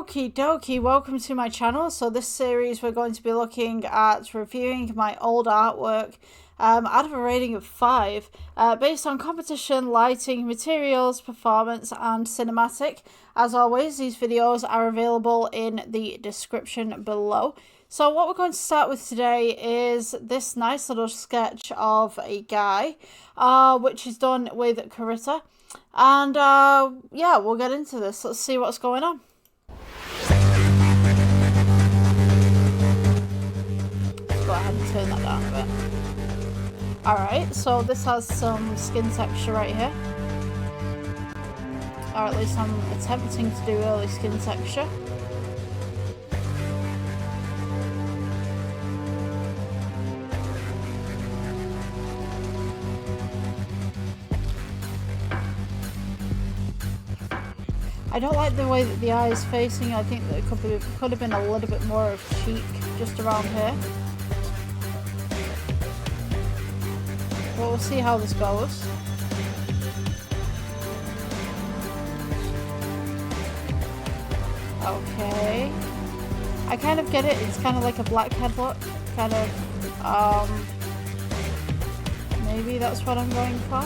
Okie dokie, welcome to my channel. So this series we're going to be looking at reviewing my old artwork out of a rating of 5 based on competition, lighting, materials, performance and cinematic. As always, these videos are available in the description below. So what we're going to start with today is this nice little sketch of a guy which is done with Carita. And yeah, we'll get into this. Let's see what's going on. Go ahead and turn that down a bit. Alright, so this has some skin texture right here. Or at least I'm attempting to do early skin texture. I don't like the way that the eye is facing. I think that it could have been a little bit more of cheek just around here. But we'll see how this goes. Okay. I kind of get it. It's kind of like a blackhead look. Kind of, maybe that's what I'm going for.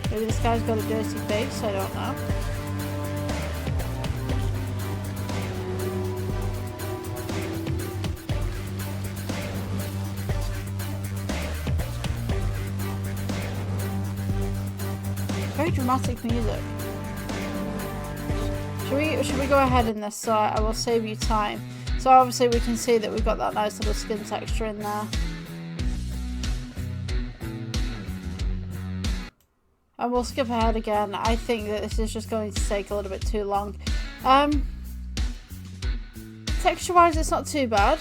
Maybe this guy's got a dirty face, I don't know. Very dramatic music. Should we go ahead in this so I will save you time. So obviously we can see that we've got that nice little skin texture in there. And we'll skip ahead again. I think that this is just going to take a little bit too long. Texture-wise, it's not too bad.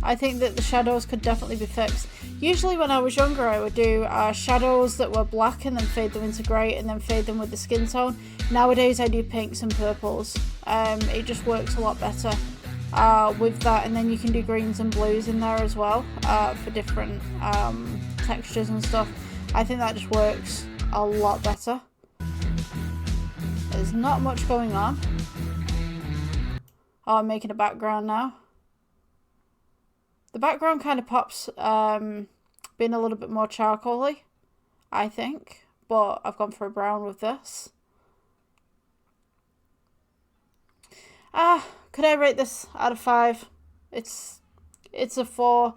I think that the shadows could definitely be fixed. Usually when I was younger, I would do shadows that were black and then fade them into grey and then fade them with the skin tone. Nowadays, I do pinks and purples. It just works a lot better with that. And then you can do greens and blues in there as well for different textures and stuff. I think that just works a lot better. There's not much going on. Oh, I'm making a background now. The background kind of pops being a little bit more charcoaly, I think, but I've gone for a brown with this. Could I rate this out of 5? It's a 4.